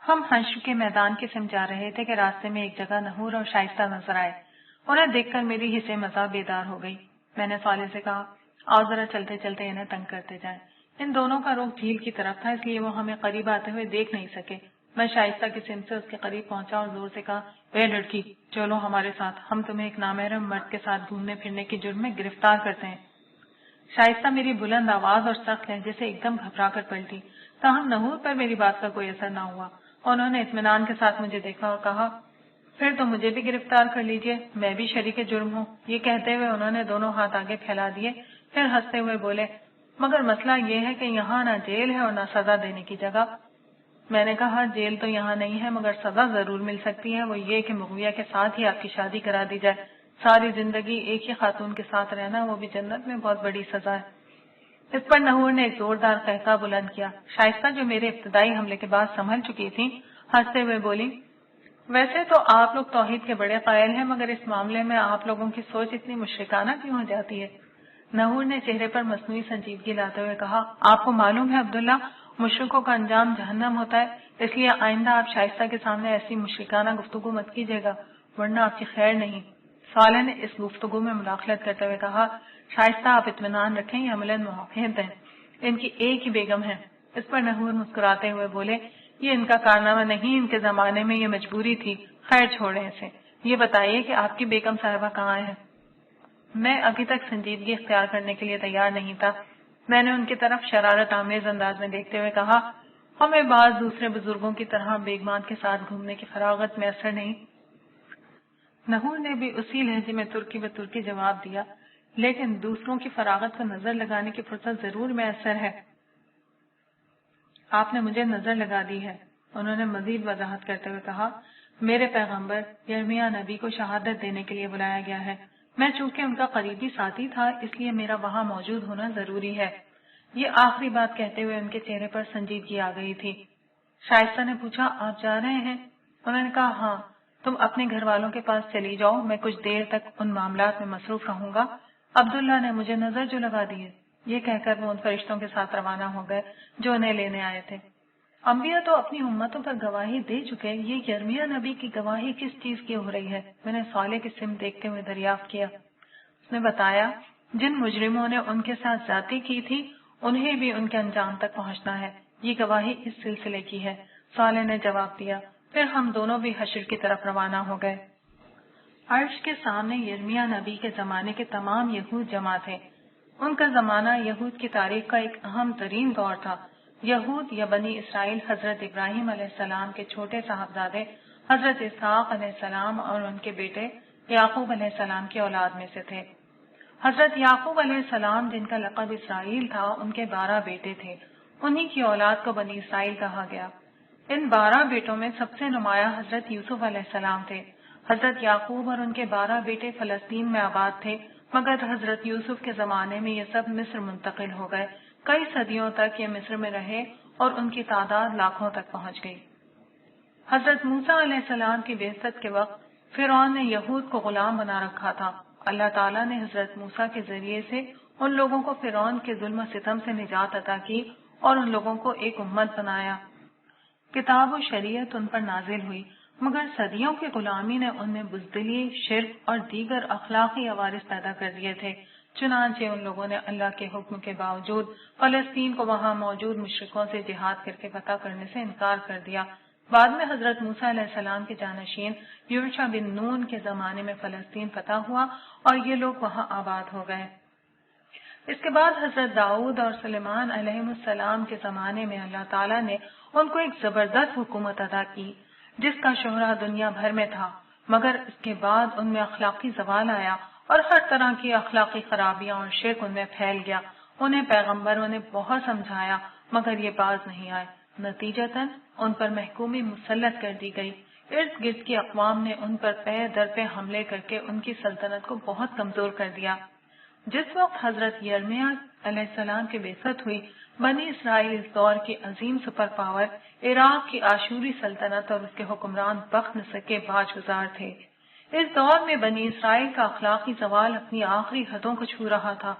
ہم حشر کے میدان کی سمت جا رہے تھے کہ راستے میں ایک جگہ نحور اور شائستہ نظر آئے۔ انہیں دیکھ کر میری حصے مزہ بیدار ہو گئی۔ میں نے صالح سے کہا، آؤ ذرا چلتے چلتے انہیں تنگ کرتے جائیں۔ ان دونوں کا رخ جھیل کی طرف تھا، اس لیے وہ ہمیں قریب آتے ہوئے دیکھ نہیں سکے۔ میں شائستہ کی سمت سے اس کے قریب پہنچا اور زور سے کہا، اے لڑکی، چلو ہمارے ساتھ، ہم تمہیں ایک نامحرم مرد کے ساتھ گھومنے پھرنے کے جرم میں گرفتار کرتے ہیں۔ شائستہ میری بلند آواز اور سخت لہجے سے ایک دم گھبرا کر پلٹی، تاہم نحور پر میری بات کا کوئی اثر نہ ہوا۔ انہوں نے اطمینان کے ساتھ مجھے دیکھا اور کہا، پھر تو مجھے بھی گرفتار کر لیجئے، میں بھی شریک جرم ہوں۔ یہ کہتے ہوئے انہوں نے دونوں ہاتھ آگے پھیلا دیے، پھر ہنستے ہوئے بولے، مگر مسئلہ یہ ہے کہ یہاں نہ جیل ہے اور نہ سزا دینے کی جگہ۔ میں نے کہا، جیل تو یہاں نہیں ہے، مگر سزا ضرور مل سکتی ہے، وہ یہ کہ مغویہ کے ساتھ ہی آپ کی شادی کرا دی جائے۔ ساری زندگی ایک ہی خاتون کے ساتھ رہنا، وہ بھی جنت میں، بہت بڑی سزا ہے۔ اس پر نحور نے ایک زوردار قہقہ بلند کیا۔ شائستہ جو میرے ابتدائی حملے کے بعد سنبھل چکی تھی، ہنستے ہوئے بولی، ویسے تو آپ لوگ توحید کے بڑے قائل ہیں، مگر اس معاملے میں آپ لوگوں کی سوچ اتنی مشرکانہ کیوں ہو جاتی ہے؟ نحور نے چہرے پر مصنوعی سنجیدگی لاتے ہوئے کہا، آپ کو معلوم ہے عبداللہ، مشرکوں کا انجام جہنم ہوتا ہے، اس لیے آئندہ آپ شائستہ کے سامنے ایسی مشرکانہ گفتگو مت کیجیے گا، ورنہ آپ کی خیر نہیں۔ صالح نے اس گفتگو میں مداخلت کرتے ہوئے کہا، شائستہ آپ اطمینان رکھیں، یہ عملاً موحد ہیں، ان کی ایک ہی بیگم ہے۔ اس پر نحور مسکراتے ہوئے بولے، یہ ان کا کارنامہ نہیں، ان کے زمانے میں یہ مجبوری تھی، خیر چھوڑیں اسے، یہ بتائیے کہ آپ کی بیگم صاحبہ کہاں ہے؟ میں ابھی تک سنجیدگی اختیار کرنے کے لیے تیار نہیں تھا۔ میں نے ان کی طرف شرارت آمیز انداز میں دیکھتے ہوئے کہا، ہمیں بعض دوسرے بزرگوں کی طرح بیگمان کے ساتھ گھومنے کی فراغت میسر نہیں۔ نحور نے بھی اسی لہجے میں ترکی بترکی جواب دیا، لیکن دوسروں کی فراغت کو نظر لگانے کی فرصت ضرور میسر ہے۔ آپ نے مجھے نظر لگا دی ہے۔ انہوں نے مزید وضاحت کرتے ہوئے کہا، میرے پیغمبر یرمیہ نبی کو شہادت دینے کے لیے بلایا گیا ہے، میں چونکہ ان کا قریبی ساتھی تھا، اس لیے میرا وہاں موجود ہونا ضروری ہے۔ یہ آخری بات کہتے ہوئے ان کے چہرے پر سنجیدگی آ گئی تھی۔ شائستہ نے پوچھا، آپ جا رہے ہیں؟ انہوں نے کہا، ہاں، تم اپنے گھر والوں کے پاس چلی جاؤ، میں کچھ دیر تک ان معاملات میں مصروف رہوں گا۔ عبداللہ نے مجھے نظر جو لگا دی ہے۔ یہ کہہ کر وہ ان فرشتوں کے ساتھ روانہ ہو گئے جو انہیں لینے آئے تھے۔ انبیاء تو اپنی امتوں پر گواہی دے چکے، یہ یرمیہ نبی کی گواہی کس چیز کی ہو رہی ہے؟ میں نے صالح کی سمت دیکھتے ہوئے دریافت کیا۔ اس نے بتایا، جن مجرموں نے ان کے ساتھ زیادتی کی تھی، انہیں بھی ان کے انجام تک پہنچنا ہے، یہ گواہی اس سلسلے کی ہے۔ صالح نے جواب دیا۔ پھر ہم دونوں بھی حشر کی طرف روانہ ہو گئے۔ عرش کے سامنے یرمیہ نبی کے زمانے کے تمام یہود جمع تھے۔ ان کا زمانہ یہود کی تاریخ کا ایک اہم ترین دور تھا۔ یہود یا بنی اسرائیل حضرت ابراہیم علیہ السلام کے چھوٹے صاحبزادے حضرت اسحاق علیہ السلام اور ان کے بیٹے یعقوب علیہ السلام کی اولاد میں سے تھے۔ حضرت یعقوب علیہ السلام، جن کا لقب اسرائیل تھا، ان کے 12 بیٹے تھے، انہی کی اولاد کو بنی اسرائیل کہا گیا۔ ان 12 بیٹوں میں سب سے نمایاں حضرت یوسف علیہ السلام تھے۔ حضرت یعقوب اور ان کے 12 بیٹے فلسطین میں آباد تھے، مگر حضرت یوسف کے زمانے میں یہ سب مصر منتقل ہو گئے۔ کئی صدیوں تک یہ مصر میں رہے اور ان کی تعداد لاکھوں تک پہنچ گئی۔ حضرت موسیٰ علیہ السلام کی بعثت کے وقت فرعون نے یہود کو غلام بنا رکھا تھا۔ اللہ تعالیٰ نے حضرت موسیٰ کے ذریعے سے ان لوگوں کو فرعون کے ظلم و ستم سے نجات عطا کی اور ان لوگوں کو ایک امت بنایا۔ کتاب و شریعت ان پر نازل ہوئی، مگر صدیوں کی غلامی نے ان میں بزدلی، شرک اور دیگر اخلاقی عوارض پیدا کر دیے تھے۔ چنانچہ ان لوگوں نے اللہ کے حکم کے باوجود فلسطین کو وہاں موجود مشرکوں سے جہاد کر کے فتح کرنے سے انکار کر دیا۔ بعد میں حضرت موسیٰ علیہ السلام کے جانشین یوشع بن نون کے زمانے میں فلسطین فتح ہوا اور یہ لوگ وہاں آباد ہو گئے۔ اس کے بعد حضرت داؤد اور سلیمان علیہ السلام کے زمانے میں اللہ تعالیٰ نے ان کو ایک زبردست حکومت عطا کی جس کا شہرہ دنیا بھر میں تھا، مگر اس کے بعد ان میں اخلاقی زوال آیا اور ہر طرح کی اخلاقی خرابیاں اور شرک ان میں پھیل گیا۔ انہیں پیغمبروں نے بہت سمجھایا مگر یہ باز نہیں آئے، نتیجتاً ان پر محکومی مسلط کر دی گئی۔ ارد گرد کی اقوام نے ان پر پے در پے حملے کر کے ان کی سلطنت کو بہت کمزور کر دیا۔ جس وقت حضرت یرمیہ علیہ السلام کی بعثت ہوئی، بنی اسرائیل اس دور کی عظیم سپر پاور عراق کی آشوری سلطنت اور اس کے حکمران بخت نصر کے باج گزار تھے۔ اس دور میں بنی اسرائیل کا اخلاقی زوال اپنی آخری حدوں کو چھو رہا تھا۔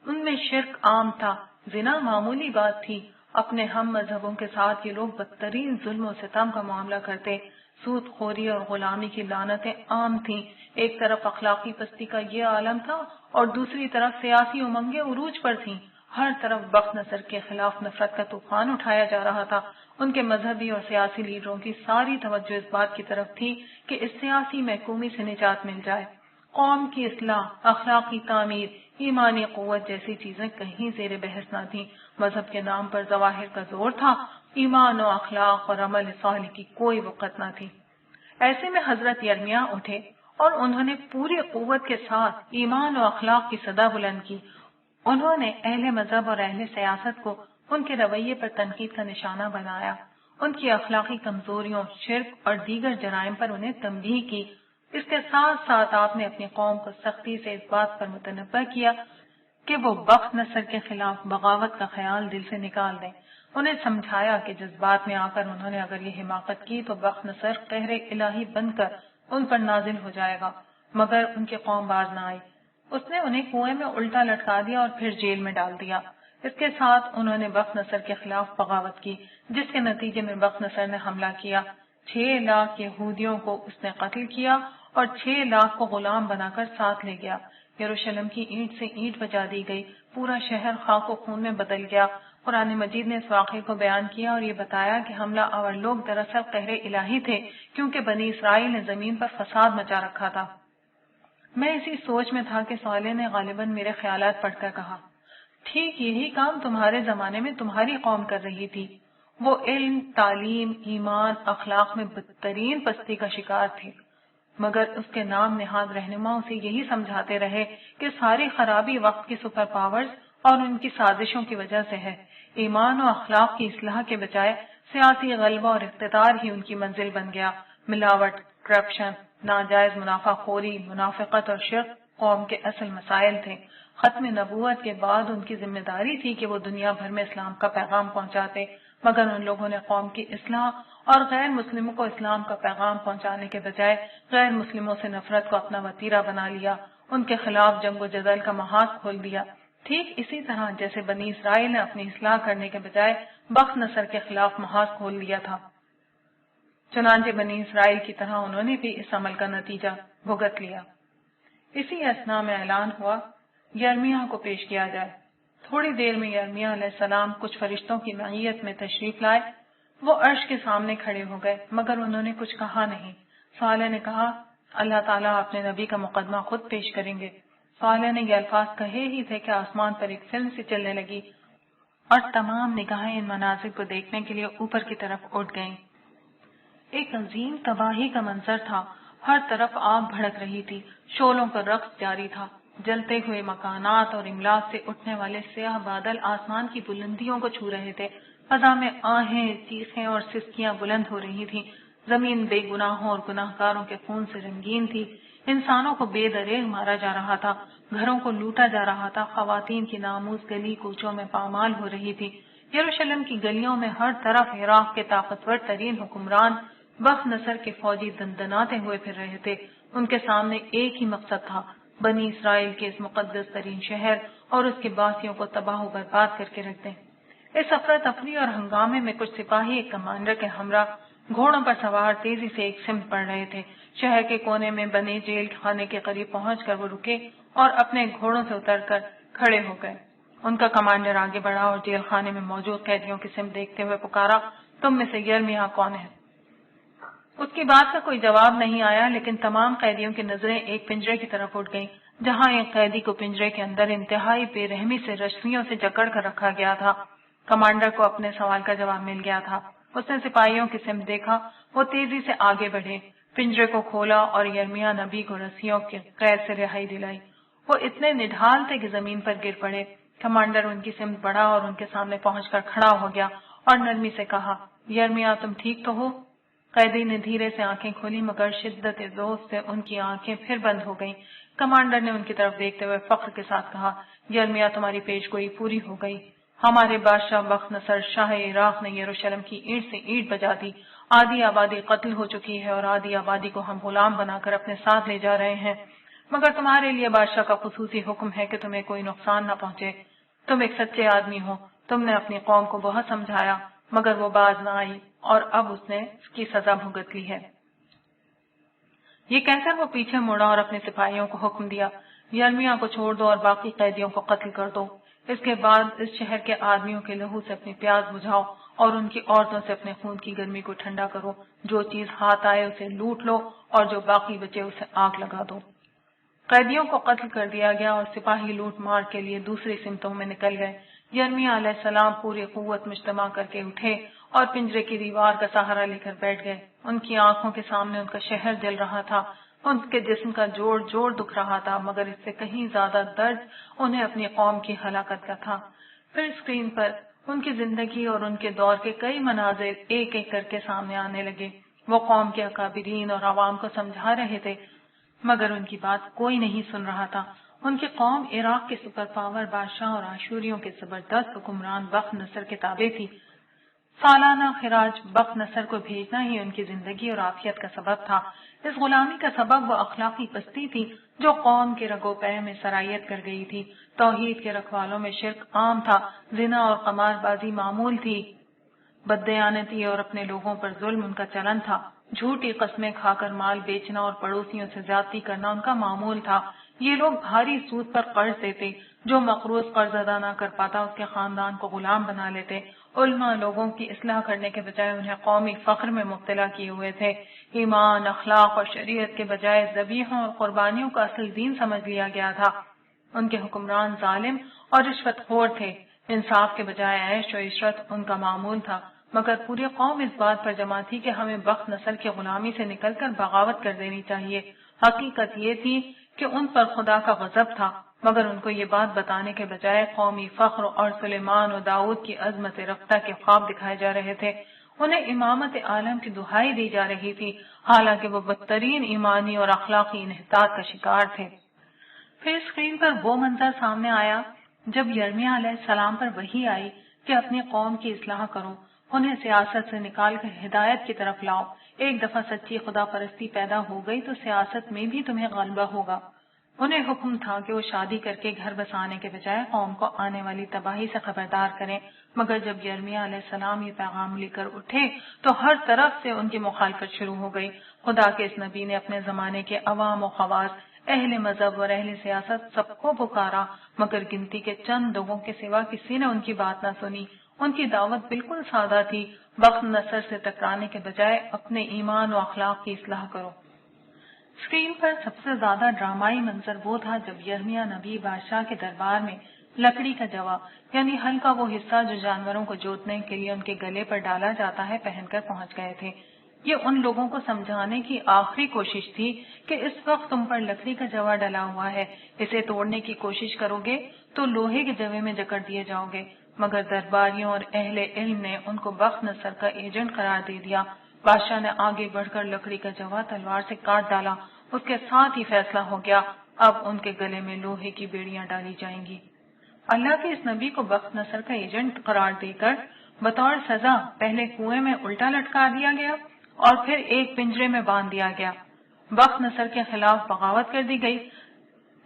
ان میں شرک عام تھا، زنا معمولی بات تھی، اپنے ہم مذہبوں کے ساتھ یہ لوگ بدترین ظلم و ستم کا معاملہ کرتے. سود خوری اور غلامی کی لعنتیں عام تھیں. ایک طرف اخلاقی پستی کا یہ عالم تھا اور دوسری طرف سیاسی امنگیں عروج پر تھیں. ہر طرف بخت نصر کے خلاف نفرت کا طوفان اٹھایا جا رہا تھا. ان کے مذہبی اور سیاسی لیڈروں کی ساری توجہ اس بات کی طرف تھی کہ اس سیاسی محکومی سے نجات مل جائے. قوم کی اصلاح، اخلاقی تعمیر، ایمانی قوت جیسی چیزیں کہیں زیر بحث نہ تھیں. مذہب کے نام پر ظواہر کا زور تھا، ایمان و اخلاق اور عمل صالح کی کوئی وقت نہ تھی. ایسے میں حضرت یرمیاہ اٹھے اور انہوں نے پوری قوت کے ساتھ ایمان و اخلاق کی صدا بلند کی. انہوں نے اہل مذہب اور اہل سیاست کو ان کے رویے پر تنقید کا نشانہ بنایا. ان کی اخلاقی کمزوریوں، شرک اور دیگر جرائم پر انہیں تنبیہ کی. اس کے ساتھ ساتھ آپ نے اپنی قوم کو سختی سے اس بات پر متنبہ کیا کہ وہ بخت نصر کے خلاف بغاوت کا خیال دل سے نکال دیں. انہیں سمجھایا کہ جذبات میں آ کر انہوں نے اگر یہ حماقت کی تو بخت نصر قہر الہی بن کر ان پر نازل ہو جائے گا. مگر ان کی قوم باز نہ آئی. اس نے انہیں کنویں میں الٹا لٹکا دیا اور پھر جیل میں ڈال دیا. اس کے ساتھ انہوں نے بخت نصر کے خلاف بغاوت کی، جس کے نتیجے میں بخت نصر نے حملہ کیا. 6 لاکھ یہودیوں کو اس نے قتل کیا اور 6 لاکھ کو غلام بنا کر ساتھ لے گیا. یروشلم کی اینٹ سے اینٹ بجا دی گئی. پورا شہر خاک و خون میں بدل گیا. قرآن مجید نے اس واقعے کو بیان کیا اور یہ بتایا کہ حملہ آور لوگ دراصل قہر الہی تھے، کیونکہ بنی اسرائیل نے زمین پر فساد مچا رکھا تھا. میں اسی سوچ میں تھا کہ صالح نے غالباً میرے خیالات پڑھ کر کہا، ٹھیک یہی کام تمہارے زمانے میں تمہاری قوم کر رہی تھی. وہ علم، تعلیم، ایمان، اخلاق میں بدترین پستی کا شکار تھے، مگر اس کے نام نہاد رہنما اسے یہی سمجھاتے رہے کہ ساری خرابی وقت کی سپر پاورز اور ان کی سازشوں کی وجہ سے ہے. ایمان و اخلاق کی اصلاح کے بجائے سیاسی غلبہ اور اقتدار ہی ان کی منزل بن گیا. ملاوٹ، کرپشن، ناجائز منافع خوری، منافقت اور شرک قوم کے اصل مسائل تھے. ختم نبوت کے بعد ان کی ذمہ داری تھی کہ وہ دنیا بھر میں اسلام کا پیغام پہنچاتے، مگر ان لوگوں نے قوم کی اصلاح اور غیر مسلموں کو اسلام کا پیغام پہنچانے کے بجائے غیر مسلموں سے نفرت کو اپنا وتیرہ بنا لیا. ان کے خلاف جنگ و جدل کا محاذ کھول دیا، ٹھیک اسی طرح جیسے بنی اسرائیل نے اپنی اصلاح کرنے کے بجائے بخت نصر کے خلاف محاذ کھول دیا تھا. چنانچہ بنی اسرائیل کی طرح انہوں نے بھی اس عمل کا نتیجہ بھگت لیا. اسی اثنا میں اعلان ہوا، یرمیاہ کو پیش کیا جائے. تھوڑی دیر میں یرمیاہ علیہ السلام کچھ فرشتوں کی معیت میں تشریف لائے. وہ عرش کے سامنے کھڑے ہو گئے، مگر انہوں نے کچھ کہا نہیں. صالح نے کہا، اللہ تعالیٰ اپنے نبی کا مقدمہ خود پیش کریں گے. صالح نے یہ الفاظ کہے ہی تھے کہ آسمان پر ایک فلم سی چلنے لگی اور تمام نگاہیں ان مناظر کو دیکھنے کے لیے اوپر کی طرف اٹھ گئیں. ایک عظیم تباہی کا منظر تھا. ہر طرف آگ بھڑک رہی تھی، شعلوں کا رقص جاری تھا. جلتے ہوئے مکانات اور املاک سے اٹھنے والے سیاہ بادل آسمان کی بلندیوں کو چھو رہے تھے. فضا میں آہیں، چیخیں اور سسکیاں بلند ہو رہی تھیں. زمین بے گناہوں اور گناہ گاروں کے خون سے رنگین تھی. انسانوں کو بے دریغ مارا جا رہا تھا، گھروں کو لوٹا جا رہا تھا. خواتین کی ناموس گلی کوچوں میں پامال ہو رہی تھی. یروشلم کی گلیوں میں ہر طرف عراق کے طاقتور ترین حکمران بخت نصر کے فوجی دندناتے ہوئے پھر رہے تھے. ان کے سامنے ایک ہی مقصد تھا، بنی اسرائیل کے اس مقدس ترین شہر اور اس کے باسیوں کو تباہ و برباد کر کے رکھ دیں. اس افراتفری اور ہنگامے میں کچھ سپاہی ایک کمانڈر کے ہمراہ گھوڑوں پر سوار تیزی سے ایک سمت بڑھ رہے تھے. شہر کے کونے میں بنے جیل خانے کے قریب پہنچ کر وہ رکے اور اپنے گھوڑوں سے اتر کر کھڑے ہو گئے. ان کا کمانڈر آگے بڑھا اور جیل خانے میں موجود قیدیوں کی سمت دیکھتے ہوئے پکارا، تم میں سے یرمیاہ کون ہے؟ اس کی بات کا کوئی جواب نہیں آیا، لیکن تمام قیدیوں کی نظریں ایک پنجرے کی طرف اٹھ گئیں، جہاں ایک قیدی کو پنجرے کے اندر انتہائی بے رحمی سے رسیوں سے جکڑ کر رکھا گیا تھا. کمانڈر کو اپنے سوال کا جواب مل گیا تھا. اس نے سپاہیوں کی سمت دیکھا. وہ تیزی سے آگے بڑھے، پنجرے کو کھولا اور یرمیاہ نبی کو رسیوں کے قید سے رہائی دلائی. وہ اتنے نڈھال تھے کہ زمین پر گر پڑے. کمانڈر ان کی سمت بڑھا اور ان کے سامنے پہنچ کر کھڑا ہو گیا اور نرمی سے کہا، یرمیاہ تم ٹھیک تو ہو؟ قیدی نے دھیرے سے آنکھیں کھولی، مگر شدت ذوق سے ان کی آنکھیں پھر بند ہو گئیں. کمانڈر نے ان کی طرف دیکھتے ہوئے فخر کے ساتھ کہا، یرمیاہ تمہاری پیش گوئی پوری ہو گئی. ہمارے بادشاہ بخت نصر شاہ عراق نے یروشلم کی اینٹ سے اینٹ بجا دی. آدھی آبادی قتل ہو چکی ہے اور آدھی آبادی کو ہم غلام بنا کر اپنے ساتھ لے جا رہے ہیں، مگر تمہارے لیے بادشاہ کا خصوصی حکم ہے کہ تمہیں کوئی نقصان نہ پہنچے. تم ایک سچے آدمی ہو، تم نے اپنی قوم کو بہت سمجھایا مگر وہ باز نہ آئی اور اب اس نے اس کی سزا بھگت لی ہے۔ یہ کہہ کر وہ پیچھے مڑا اور اپنے سپاہیوں کو حکم دیا، یرمیا کو چھوڑ دو اور باقی قیدیوں کو قتل کر دو۔ اس کے بعد اس شہر کے آدمیوں کے لہو سے اپنی پیاس بجھاؤ اور ان کی عورتوں سے اپنے خون کی گرمی کو ٹھنڈا کرو۔ جو چیز ہاتھ آئے اسے لوٹ لو اور جو باقی بچے اسے آگ لگا دو۔ قیدیوں کو قتل کر دیا گیا اور سپاہی لوٹ مار کے لیے دوسری سمتوں میں نکل گئے۔ یرمیا علیہ السلام پوری قوت مجتمع کر کے اٹھے اور پنجرے کی دیوار کا سہارا لے کر بیٹھ گئے۔ ان کی آنکھوں کے سامنے ان کا شہر جل رہا تھا، ان کے جسم کا جوڑ جوڑ دکھ رہا تھا، مگر اس سے کہیں زیادہ درد انہیں اپنی قوم کی ہلاکت کا تھا۔ پھر اسکرین پر ان کی زندگی اور ان کے دور کے کئی مناظر ایک ایک کر کے سامنے آنے لگے۔ وہ قوم کے اکابرین اور عوام کو سمجھا رہے تھے مگر ان کی بات کوئی نہیں سن رہا تھا۔ ان کی قوم عراق کے سپر پاور بادشاہ اور آشوریوں کے زبردست حکمران بخت نصر کے تابع تھی۔ سالانہ خراج بخت نصر کو بھیجنا ہی ان کی زندگی اور عافیت کا سبب تھا۔ اس غلامی کا سبب وہ اخلاقی پستی تھی جو قوم کے رگو پے میں سرایت کر گئی تھی۔ توحید کے رکھوالوں میں شرک عام تھا، زنا اور قمار بازی معمول تھی، بددیانتی اور اپنے لوگوں پر ظلم ان کا چلن تھا، جھوٹی قسمیں کھا کر مال بیچنا اور پڑوسیوں سے زیادتی کرنا ان کا معمول تھا۔ یہ لوگ بھاری سود پر قرض دیتے، جو مقروض قرض ادا نہ کر پاتا اس کے خاندان کو غلام بنا لیتے۔ علماء لوگوں کی اصلاح کرنے کے بجائے انہیں قومی فخر میں مبتلا کیے ہوئے تھے۔ ایمان، اخلاق اور شریعت کے بجائے ذبیحوں اور قربانیوں کا اصل دین سمجھ لیا گیا تھا۔ ان کے حکمران ظالم اور رشوت خور تھے، انصاف کے بجائے عیش و عشرت ان کا معمول تھا۔ مگر پوری قوم اس بات پر جمع تھی کہ ہمیں بخت نصر کی غلامی سے نکل کر بغاوت کر دینی چاہیے۔ حقیقت یہ تھی کہ ان پر خدا کا غضب تھا، مگر ان کو یہ بات بتانے کے بجائے قومی فخر اور سلیمان و داؤد کی عظمت رفتہ کے خواب دکھائے جا رہے تھے۔ انہیں امامت عالم کی دہائی دی جا رہی تھی، حالانکہ وہ بدترین ایمانی اور اخلاقی انحطاط کا شکار تھے۔ پھر اسکرین پر وہ منظر سامنے آیا جب یرمیا علیہ السلام پر وحی آئی کہ اپنی قوم کی اصلاح کرو، انہیں سیاست سے نکال کر ہدایت کی طرف لاؤ۔ ایک دفعہ سچی خدا پرستی پیدا ہو گئی تو سیاست میں بھی تمہیں غلبہ ہوگا۔ انہیں حکم تھا کہ وہ شادی کر کے گھر بسانے کے بجائے قوم کو آنے والی تباہی سے خبردار کریں، مگر جب یرمیا علیہ السلام یہ پیغام لے کر اٹھے تو ہر طرف سے ان کی مخالفت شروع ہو گئی۔ خدا کے اس نبی نے اپنے زمانے کے عوام و خواص، اہل مذہب اور اہل سیاست سب کو پکارا، مگر گنتی کے چند لوگوں کے سوا کسی نے ان کی بات نہ سنی۔ ان کی دعوت بالکل سادہ تھی، بخت نصر سے ٹکرانے کے بجائے اپنے ایمان و اخلاق کی اصلاح کرو۔ اسکرین پر سب سے زیادہ ڈرامائی منظر وہ تھا جب یرمیا نبی بادشاہ کے دربار میں لکڑی کا جوا، یعنی ہل کا وہ حصہ جو جانوروں کو جوتنے کے لیے ان کے گلے پر ڈالا جاتا ہے، پہن کر پہنچ گئے تھے۔ یہ ان لوگوں کو سمجھانے کی آخری کوشش تھی کہ اس وقت تم پر لکڑی کا جوا ڈلا ہوا ہے، اسے توڑنے کی کوشش کرو گے تو لوہے کے جوے میں جکڑ دیے جاؤ گے۔ مگر درباریوں اور اہل علم نے ان کو بخت نصر کا ایجنٹ قرار دے دیا۔ بادشاہ نے آگے بڑھ کر لکڑی کا جوا تلوار سے کاٹ ڈالا، اس کے ساتھ ہی فیصلہ ہو گیا، اب ان کے گلے میں لوہے کی بیڑیاں ڈالی جائیں گی۔ اللہ کے اس نبی کو بخت نصر کا ایجنٹ قرار دے کر بطور سزا پہلے کنویں میں الٹا لٹکا دیا گیا اور پھر ایک پنجرے میں باندھ دیا گیا۔ بخت نصر کے خلاف بغاوت کر دی گئی،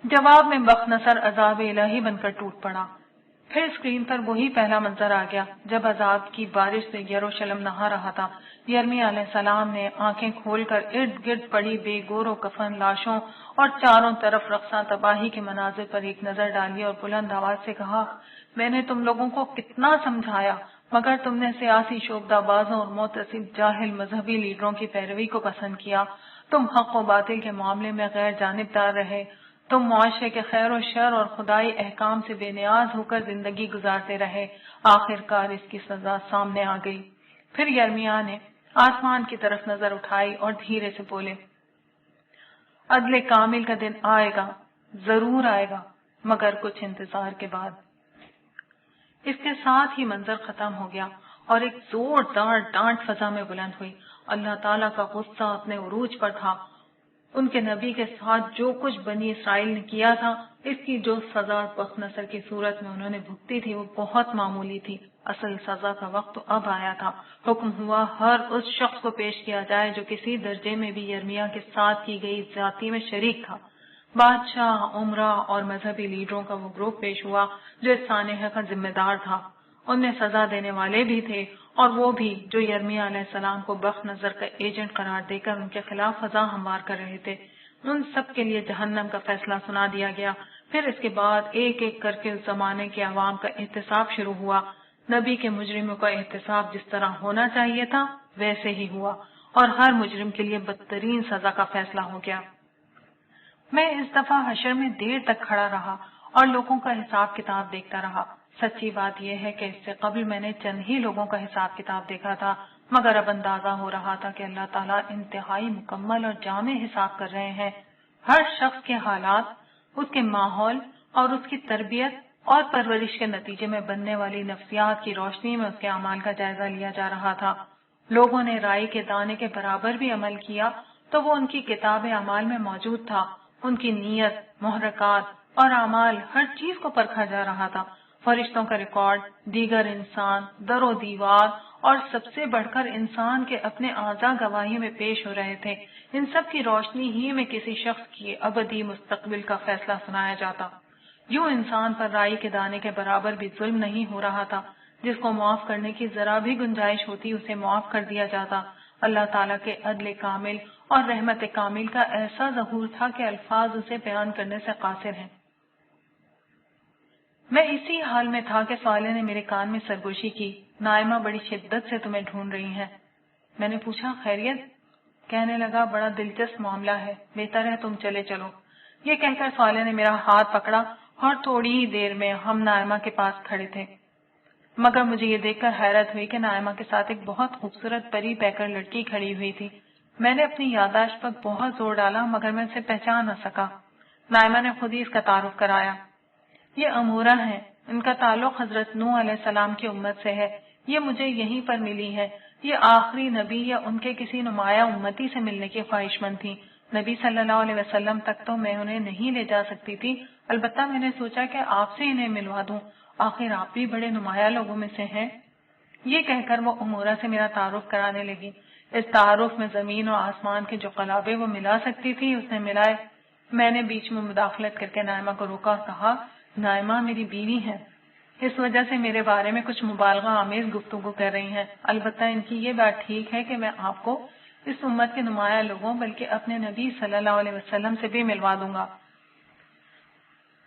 جواب میں بخت نصر عذاب الہی بن کر ٹوٹ پڑا۔ پھر اسکرین پر وہی پہلا منظر آ گیا جب عذاب کی بارش سے یروشلم نہا رہا تھا۔ یرمیا علیہ السلام نے آنکھیں کھول کر ارد گرد پڑی بے گور و کفن لاشوں اور چاروں طرف رقصاں تباہی کے مناظر پر ایک نظر ڈالی اور بلند آواز سے کہا، میں نے تم لوگوں کو کتنا سمجھایا، مگر تم نے سیاسی شعبدہ بازوں اور معتصب جاہل مذہبی لیڈروں کی پیروی کو پسند کیا۔ تم حق و باطل کے معاملے میں غیر جانبدار رہے، تم معاشرے کے خیر و شر اور خدائی احکام سے بے نیاز ہو کر زندگی گزارتے رہے۔ آخر کار اس کی سزا سامنے آ گئی۔ پھر یرمیا نے آسمان کی طرف نظر اٹھائی اور دھیرے سے بولے، عدل کامل کا دن آئے گا، ضرور آئے گا، مگر کچھ انتظار کے بعد۔ اس کے ساتھ ہی منظر ختم ہو گیا اور ایک زوردار ڈانٹ فضا میں بلند ہوئی۔ اللہ تعالیٰ کا غصہ اپنے عروج پر تھا۔ ان کے نبی کے ساتھ جو کچھ بنی اسرائیل نے کیا تھا، اس کی جو سزا بخت نصر کی صورت میں انہوں نے بھگتی تھی، وہ بہت معمولی تھی۔ اصل سزا کا وقت تو اب آیا تھا۔ حکم ہوا ہر اس شخص کو پیش کیا جائے جو کسی درجے میں بھی یرمیا کے ساتھ کی گئی زیادتی میں شریک تھا۔ بادشاہ، عمرا اور مذہبی لیڈروں کا وہ گروپ پیش ہوا جو اس سانحہ کا ذمہ دار تھا۔ ان میں سزا دینے والے بھی تھے اور وہ بھی جو یرمیا علیہ السلام کو بخت نظر کا ایجنٹ قرار دے کر ان کے خلاف فضا ہموار کر رہے تھے۔ ان سب کے لیے جہنم کا فیصلہ سنا دیا گیا۔ پھر اس کے بعد ایک ایک کر کے اس زمانے کے عوام کا احتساب شروع ہوا۔ نبی کے مجرموں کا احتساب جس طرح ہونا چاہیے تھا ویسے ہی ہوا اور ہر مجرم کے لیے بدترین سزا کا فیصلہ ہو گیا۔ میں اس دفعہ حشر میں دیر تک کھڑا رہا اور لوگوں کا حساب کتاب دیکھتا رہا۔ سچی بات یہ ہے کہ اس سے قبل میں نے چند ہی لوگوں کا حساب کتاب دیکھا تھا، مگر اب اندازہ ہو رہا تھا کہ اللہ تعالیٰ انتہائی مکمل اور جامع حساب کر رہے ہیں۔ ہر شخص کے حالات، اس کے ماحول اور اس کی تربیت اور پرورش کے نتیجے میں بننے والی نفسیات کی روشنی میں اس کے اعمال کا جائزہ لیا جا رہا تھا۔ لوگوں نے رائی کے دانے کے برابر بھی عمل کیا تو وہ ان کی کتاب اعمال میں موجود تھا۔ ان کی نیت، محرکات اور اعمال ہر چیز کو پرکھا جا رہا تھا۔ فرشتوں کا ریکارڈ، دیگر انسان، در و دیوار اور سب سے بڑھ کر انسان کے اپنے اعضاء گواہی میں پیش ہو رہے تھے۔ ان سب کی روشنی ہی میں کسی شخص کی ابدی مستقبل کا فیصلہ سنایا جاتا۔ یوں انسان پر رائی کے دانے کے برابر بھی ظلم نہیں ہو رہا تھا۔ جس کو معاف کرنے کی ذرا بھی گنجائش ہوتی اسے معاف کر دیا جاتا۔ اللہ تعالیٰ کے عدل کامل اور رحمت کامل کا ایسا ظہور تھا کہ الفاظ اسے بیان کرنے سے قاصر ہیں۔ میں اسی حال میں تھا کہ صالح نے میرے کان میں سرگوشی کی، نائمہ بڑی شدت سے تمہیں ڈھونڈ رہی ہیں۔ میں نے پوچھا خیریت؟ کہنے لگا بڑا دلچسپ معاملہ ہے، بہتر ہے تم چلے چلو۔ یہ کہہ کر صالح نے میرا ہاتھ پکڑا اور تھوڑی ہی دیر میں ہم نائمہ کے پاس کھڑے تھے، مگر مجھے یہ دیکھ کر حیرت ہوئی کہ نائمہ کے ساتھ ایک بہت خوبصورت پری پیکر لڑکی کھڑی ہوئی تھی۔ میں نے اپنی یادداشت پر بہت زور ڈالا مگر میں اسے پہچان نہ سکا۔ نائمہ نے خود ہی اس کا تعارف کرایا۔ یہ امورہ ہیں، ان کا تعلق حضرت نوح علیہ السلام کی امت سے ہے۔ یہ مجھے یہیں پر ملی ہے۔ یہ آخری نبی یا ان کے کسی نمایاں امتی سے ملنے کی خواہش مند تھی۔ نبی صلی اللہ علیہ وسلم تک تو میں انہیں نہیں لے جا سکتی تھی، البتہ میں نے سوچا کہ آپ سے انہیں ملوا دوں، آخر آپ بھی بڑے نمایاں لوگوں میں سے ہیں۔ یہ کہہ کر وہ امورہ سے میرا تعارف کرانے لگی۔ اس تعارف میں زمین اور آسمان کے جو قلابے وہ ملا سکتی تھی اس نے ملائے۔ میں نے بیچ میں مداخلت کر کے نائمہ کو روکا اور کہا، نائمہ میری بیوی ہے، اس وجہ سے میرے بارے میں کچھ مبالغہ آمیز گفتگو کر رہی ہیں، البتہ ان کی یہ بات ٹھیک ہے کہ میں آپ کو اس امت کے نمایاں لوگوں بلکہ اپنے نبی صلی اللہ علیہ وسلم سے بھی ملوا دوں گا۔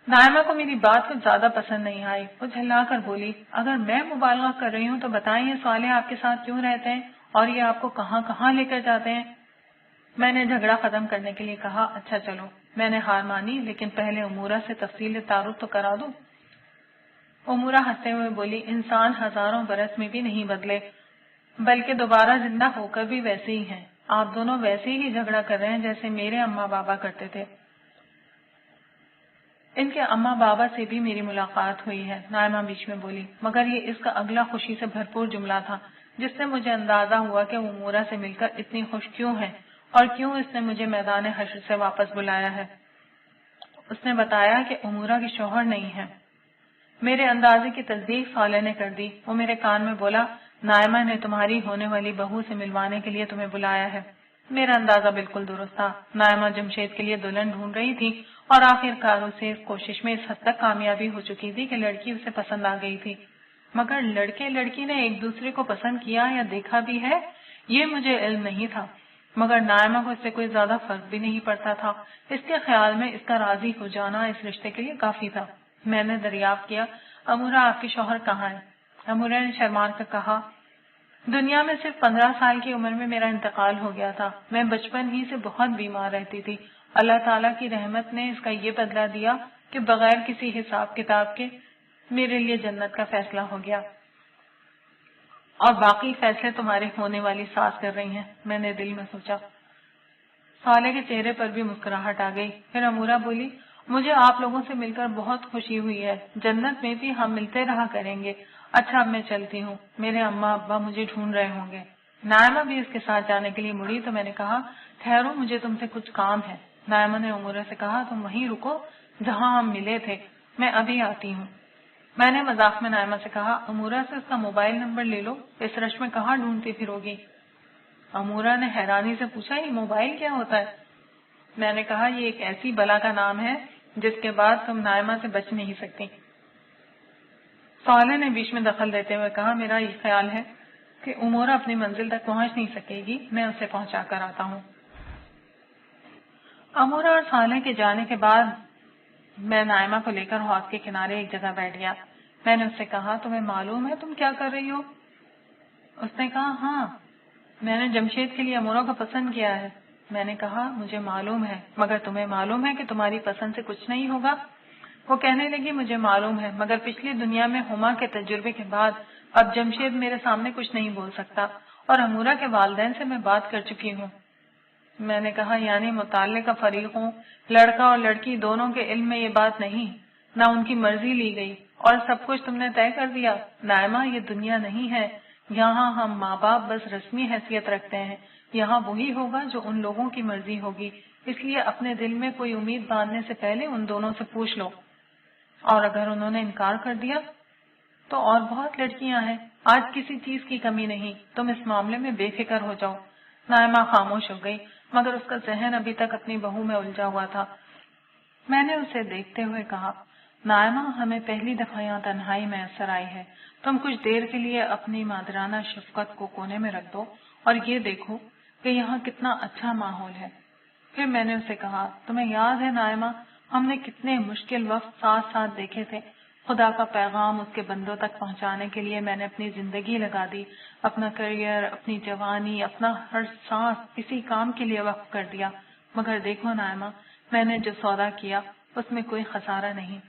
نائمہ کو میری بات کچھ زیادہ پسند نہیں آئی، وہ جھلا کر بولی، اگر میں مبالغہ کر رہی ہوں تو بتائیں یہ صالح آپ کے ساتھ کیوں رہتے ہیں اور یہ آپ کو کہاں کہاں لے کر جاتے ہیں؟ میں نے جھگڑا ختم کرنے کے لیے کہا، اچھا چلو۔ میں نے ہار مانی، لیکن پہلے امورہ سے تفصیل تعارف تو کرا دوں۔ امورہ ہنستے ہوئے بولی، انسان ہزاروں برس میں بھی نہیں بدلے، بلکہ دوبارہ زندہ ہو کر بھی ویسے ہی ہیں۔ آپ دونوں ویسے ہی جھگڑا کر رہے ہیں جیسے میرے اماں بابا کرتے تھے۔ ان کے اماں بابا سے بھی میری ملاقات ہوئی ہے، نائمہ بیچ میں بولی، مگر یہ اس کا اگلا خوشی سے بھرپور جملہ تھا جس سے مجھے اندازہ ہوا کہ وہ امورہ سے مل کر اتنی خوش کیوں ہے اور کیوں اس نے مجھے میدان حشر سے واپس بلایا ہے۔ اس نے بتایا کہ امورہ کے شوہر نہیں ہے۔ میرے اندازے کی تصدیق صالح نے کر دی۔ وہ میرے کان میں بولا، نائمہ نے تمہاری ہونے والی بہو سے ملوانے کے لیے تمہیں بلایا ہے۔ میرا اندازہ بالکل درست تھا۔ نائمہ جمشید کے لیے دلہن ڈھونڈ رہی تھی اور آخرکار اسے اس کوشش میں اس حد تک کامیابی ہو چکی تھی کہ لڑکی اسے پسند آ گئی تھی، مگر لڑکے لڑکی نے ایک دوسرے کو پسند کیا یا دیکھا بھی ہے یہ مجھے علم نہیں تھا، مگر نائمہ کو اس سے کوئی زیادہ فرق بھی نہیں پڑتا تھا۔ اس کے خیال میں اس کا راضی ہو جانا اس رشتے کے لیے کافی تھا۔ میں نے دریافت کیا، امورہ آپ کے شوہر کہاں ہیں؟ امورہ نے شرمار کر کہا، دنیا میں صرف 15 سال کی عمر میں میرا انتقال ہو گیا تھا۔ میں بچپن ہی سے بہت بیمار رہتی تھی۔ اللہ تعالیٰ کی رحمت نے اس کا یہ بدلہ دیا کہ بغیر کسی حساب کتاب کے میرے لیے جنت کا فیصلہ ہو گیا، اور باقی فیصلے تمہارے ہونے والی ساس کر رہی ہیں۔ میں نے دل میں سوچا۔ صالح کے چہرے پر بھی مسکراہٹ آ گئی۔ پھر امورہ بولی، مجھے آپ لوگوں سے مل کر بہت خوشی ہوئی ہے، جنت میں بھی ہم ملتے رہا کریں گے۔ اچھا اب میں چلتی ہوں، میرے اماں ابا مجھے ڈھونڈ رہے ہوں گے۔ نائمہ بھی اس کے ساتھ جانے کے لیے مڑی تو میں نے کہا، ٹھہرو، مجھے تم سے کچھ کام ہے۔ نائمہ نے امورہ سے کہا، تم وہیں رکو جہاں ہم ملے تھے، میں ابھی آتی ہوں۔ میں نے مذاق میں نائمہ سے کہا، امورہ سے اس کا موبائل نمبر لے لو، اس رش میں کہاں ڈھونڈتی پھرو گی؟ امورہ نے حیرانی سے پوچھا، یہ موبائل کیا ہوتا ہے؟ میں نے کہا، یہ ایک ایسی بلا کا نام ہے جس کے بعد تم نائمہ سے بچ نہیں سکتی۔ صالح نے بیچ میں دخل دیتے ہوئے کہا، میرا یہ خیال ہے کہ امورا اپنی منزل تک پہنچ نہیں سکے گی، میں اسے پہنچا کر آتا ہوں۔ امورا اور صالح کے جانے کے بعد میں نائمہ کو لے کر حوض کے کنارے ایک جگہ بیٹھ گیا۔ میں نے اس سے کہا، تمہیں معلوم ہے تم کیا کر رہی ہو؟ اس نے کہا، ہاں، میں نے جمشید کے لیے امورا کو پسند کیا ہے۔ میں نے کہا، مجھے معلوم ہے، مگر تمہیں معلوم ہے کہ تمہاری پسند سے کچھ نہیں ہوگا؟ وہ کہنے لگی، مجھے معلوم ہے، مگر پچھلی دنیا میں ہما کے تجربے کے بعد اب جمشید میرے سامنے کچھ نہیں بول سکتا، اور امورا کے والدین سے میں بات کر چکی ہوں۔ میں نے کہا، یعنی متعلقہ فریقوں، لڑکا اور لڑکی دونوں کے علم میں یہ بات نہیں، نہ ان کی مرضی لی گئی، اور سب کچھ تم نے طے کر دیا؟ نائمہ، یہ دنیا نہیں ہے، یہاں ہم ماں باپ بس رسمی حیثیت رکھتے ہیں، یہاں وہی ہوگا جو ان لوگوں کی مرضی ہوگی، اس لیے اپنے دل میں کوئی امید باندھنے سے پہلے ان دونوں سے پوچھ لو، اور اگر انہوں نے انکار کر دیا تو اور بہت لڑکیاں ہیں، آج کسی چیز کی کمی نہیں، تم اس معاملے میں بے فکر ہو جاؤ۔ نائمہ خاموش ہو گئی، مگر اس کا ذہن ابھی تک اپنی بہو میں الجھا ہوا تھا۔ میں نے اسے دیکھتے ہوئے کہا، نائمہ، ہمیں پہلی دفعہ یہاں تنہائی میسر آئی ہے، تم کچھ دیر کے لیے اپنی مادرانہ شفقت کو کونے میں رکھ دو اور یہ دیکھو کہ یہاں کتنا اچھا ماحول ہے۔ پھر میں نے اسے کہا، تمہیں یاد ہے نائمہ، ہم نے کتنے مشکل وقت ساتھ ساتھ دیکھے تھے، خدا کا پیغام اس کے بندوں تک پہنچانے کے لیے میں نے اپنی زندگی لگا دی، اپنا کریئر، اپنی جوانی، اپنا ہر سانس اسی کام کے لیے وقف کر دیا، مگر دیکھو نائمہ، میں نے جو سودا کیا اس میں کوئی خسارہ نہیں،